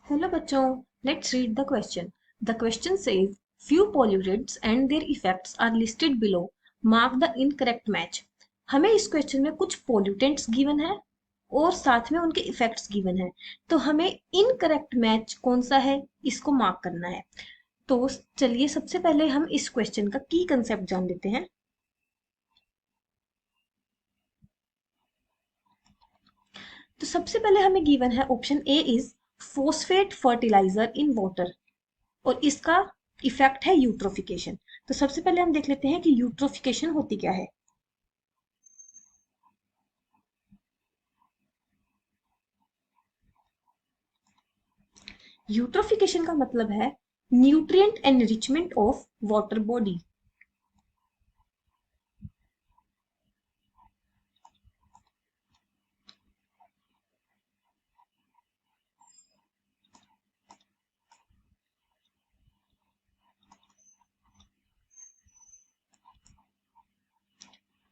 Hello बच्चों, let's read the question. The question says, few pollutants and their effects are listed below. Mark the incorrect match. हमें इस question में कुछ pollutants given है और साथ में उनके effects given है. तो हमें incorrect match कौन सा है इसको mark करना है. तो चलिए सबसे पहले हम इस क्वेश्चन का की कंसेप्ट जान लेते हैं. तो सबसे पहले हमें गिवन है option A is phosphate fertiliser in water और इसका इफेक्ट है यूट्रोफिकेशन. तो सबसे पहले हम देख लेते हैं कि यूट्रोफिकेशन होती क्या है. यूट्रोफिकेशन का मतलब है nutrient enrichment of water body.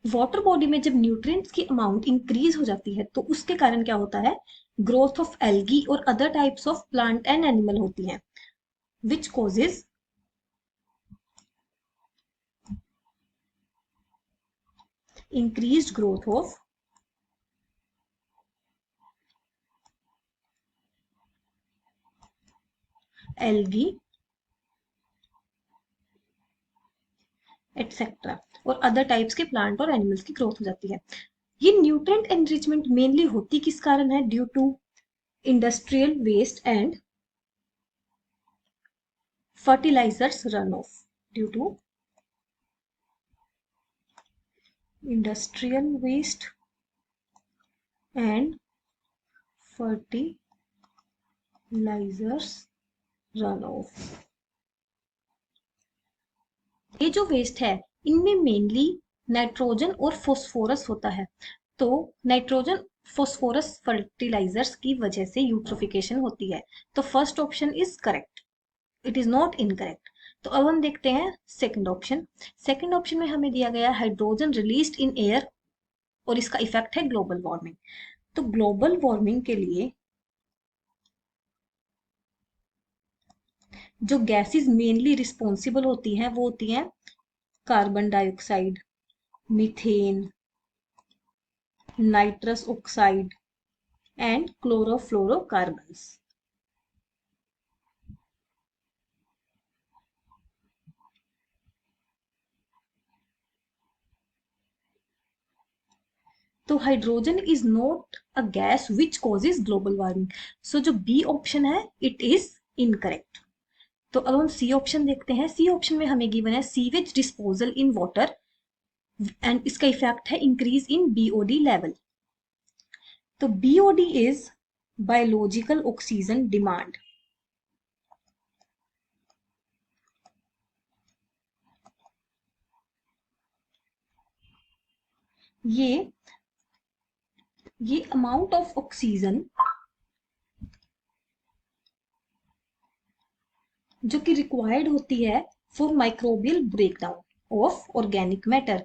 Water body में जब न्यूट्रिएंट्स की अमाउंट इंक्रीज हो जाती है तो उसके कारण क्या होता है, ग्रोथ ऑफ एल्गी और other types of plant and animal होती हैं, which causes increased growth of algae etcetera और अदर टाइप्स के प्लांट और एनिमल्स की ग्रोथ हो जाती है. ये न्यूट्रिएंट एनरिचमेंट मेनली होती किस कारण है, due to industrial waste and fertilisers run off. Due to industrial waste and fertilisers run off. ये जो वेस्ट है इनमें मेनली नाइट्रोजन और फॉस्फोरस होता है. तो नाइट्रोजन फॉस्फोरस फर्टिलाइजर्स की वजह से यूट्रोफिकेशन होती है. तो first option is correct, it is not incorrect. तो अब हम देखते हैं सेकंड ऑप्शन. सेकंड ऑप्शन में हमें दिया गया हाइड्रोजन रिलीज्ड इन एयर और इसका इफेक्ट है ग्लोबल वार्मिंग. तो ग्लोबल वार्मिंग के लिए जो गैसेस मेनली रिस्पॉन्सिबल होती हैं वो होती हैं carbon dioxide, methane, nitrous oxide and chlorofluorocarbons. तो hydrogen is not a gas which causes global warming. So जो बी ऑप्शन है इट इज इनकरेक्ट. तो अब हम सी ऑप्शन देखते हैं. सी ऑप्शन में हमें गिवन है sewage disposal in water and इसका इफेक्ट है इंक्रीज इन बीओडी लेवल. तो BOD is biological oxygen demand. ये अमाउंट ऑफ ऑक्सीजन जो कि रिक्वायर्ड होती है for microbial breakdown of organic matter.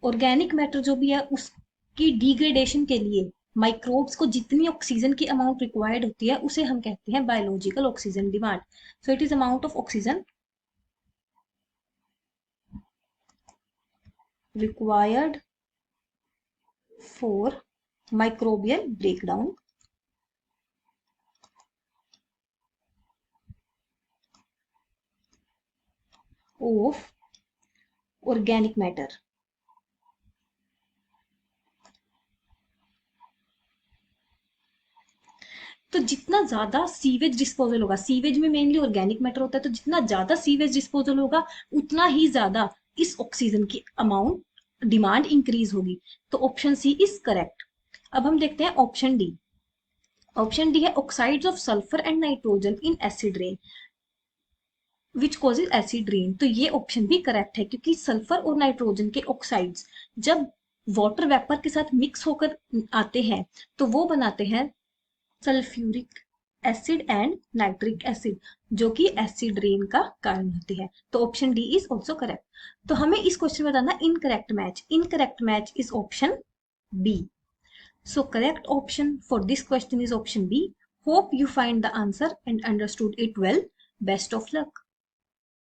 Organic matter जो भी है उसकी डिग्रेडेशन के लिए माइक्रोब्स को जितनी ऑक्सीजन की अमाउंट रिक्वायर्ड होती है उसे हम कहते हैं biological oxygen demand. So it is amount of oxygen required for microbial breakdown of organic matter. तो जितना ज्यादा सीवेज डिस्पोजल होगा, सीवेज में मेनली ऑर्गेनिक मैटर होता है, तो जितना ज्यादा सीवेज डिस्पोजल होगा उतना ही ज्यादा इस ऑक्सीजन की अमाउंट डिमांड इंक्रीज होगी. तो ऑप्शन सी इज करेक्ट. अब हम देखते हैं ऑप्शन डी. ऑप्शन डी है oxides of sulphur and nitrogen in acid rain which causes acid rain. तो ये ऑप्शन भी करेक्ट है क्योंकि सल्फर और नाइट्रोजन के ऑक्साइड्स जब वाटर वेपर के साथ मिक्स होकर आते हैं तो वो बनाते हैं sulphuric acid and nitric acid जो कि एसिड रेन का कारण होती है. तो option D is also correct. तो हमें इस क्वेश्चन में बताना incorrect match. Incorrect match is option B. So correct option for this question is option B. Hope you find the answer and understood it well. Best of luck.